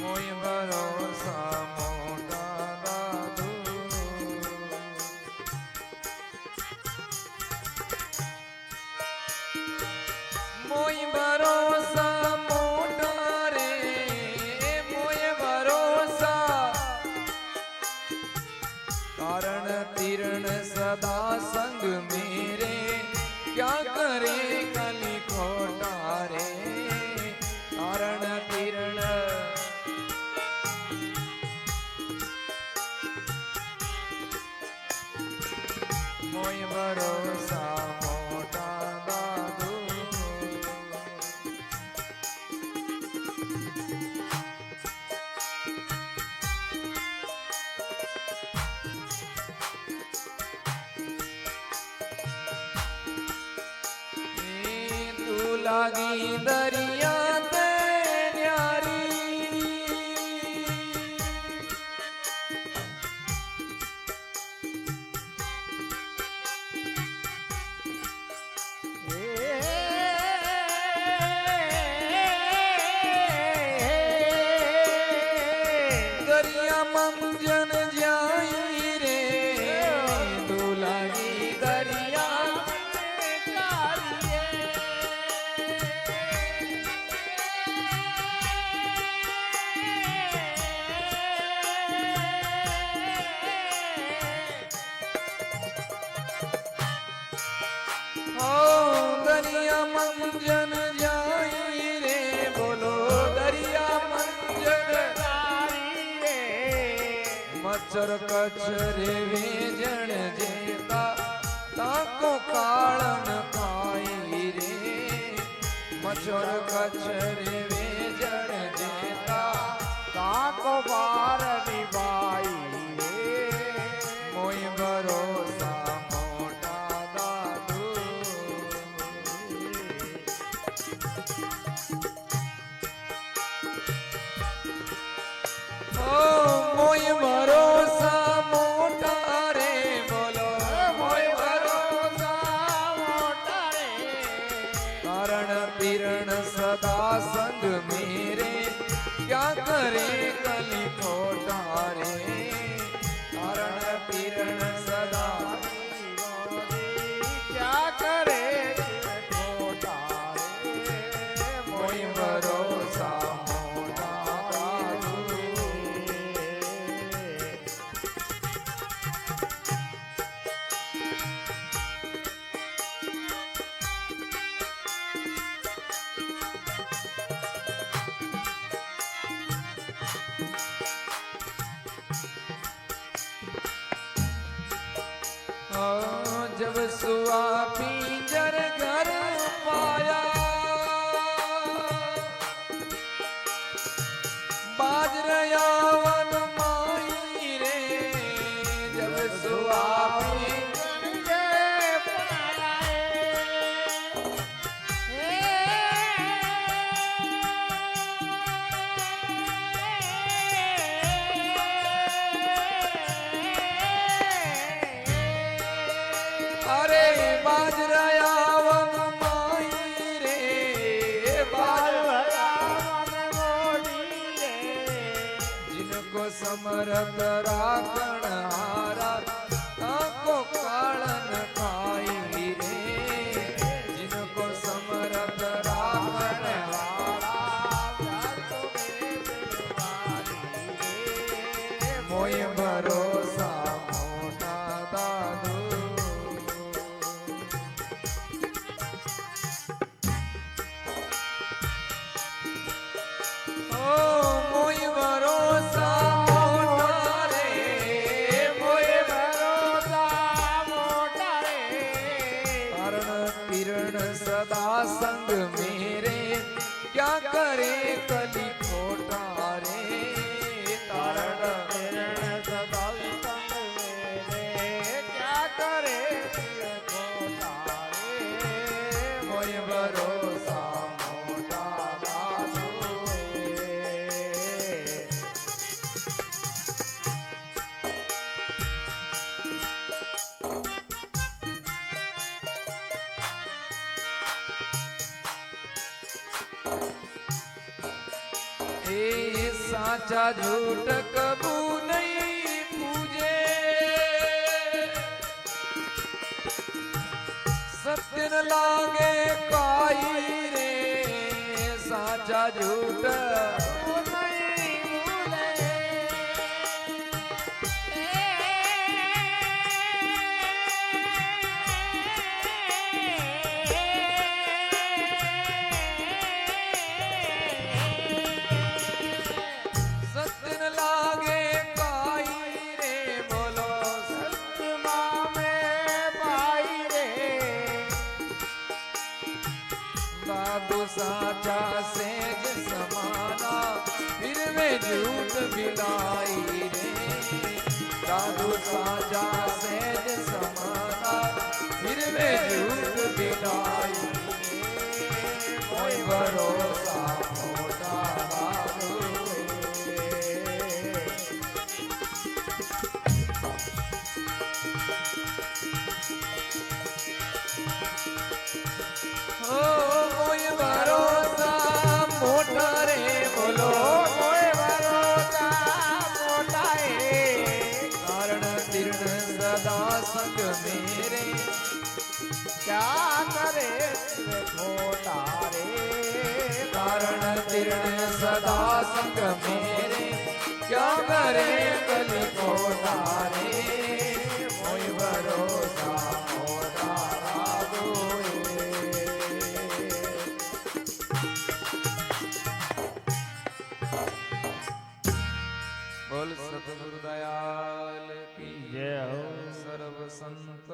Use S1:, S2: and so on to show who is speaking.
S1: મોય ભરોસા મોટા દાદુ મોય ભરોસા મોટા રે મોય ભરોસા કારણ તીર્ણ સદા સંગ મેરે ક્યાં કરે કલી ખોટા રે કારણ તીર્ણ મોય ભરોસા મોટા દાદુ તું લાગી દરિયા તે ન્યારી મંજન જાય રે તું લાગી દરિયા દરિયા મંજન જાય રે બોલો દરિયા મંજન મચ્છર કચરે વેજણ જેતા તાકો કાળન ખાઈ રે મચ્છર કચરે વેજણ જેતા તાકો બાર નિભાઈ રે મોય ભરોસા મોટા દાદુ મોય ભરોસા મોટા રે બોલો મોય ભરોસા મોટા રે કારણ તીર્ણ સદા સંગ મેરે ક્યાં કરે કલી ખોટા રે કારણ તીર્ણ સદા ક્યાં કરે ખોટા રે મોય ભરોસા जब सुआ पिंजर घर पाया बाज रया वन माई रे जब सुआ पिंजर पाया अरे बाज रया वन माई रे बाज रया वन मोड़ी रे जिनको समरत राखण हारा ताको काळन खाई रे जिनको समरत राखण हारा मोय भरोसा मोटा दादू મોય ભરોસા મોટા રે મોય ભરોસા મોટા રે કારણ तीर्ण सदा संग मेरे क्या करे कली खोटा रे तारण
S2: तीर्ण सदा संग मेरे क्या करे खोटा रे
S1: मोय भरोसा मोटा दादू ए साचा झूठ कबू नहीं पूजे सत्य न लागे काई रे साचा झूठ सत्य न लागे काई रे बोलो
S2: सत्य में पाई रे
S1: दादू साचा सेज समाना फिर में झूठ बिलाई रे दादू साचा सेज समाना फिर में झूठ बिलाई रे कोई भरोसा मोटा दादू ओ कोई भरोसा मोटा रे बोलो
S2: कोई भरोसा मोटा है
S1: कारण तीर्ण सदा संग मेरे
S2: क्या करे खोटा रे
S1: कारण तीर्ण सदा संग मेरे क्या करे कल कोटा रे कोई भरोसा मोटा रागो बोल सतगुरु दयाल की
S2: जय हो।
S1: सर्व संत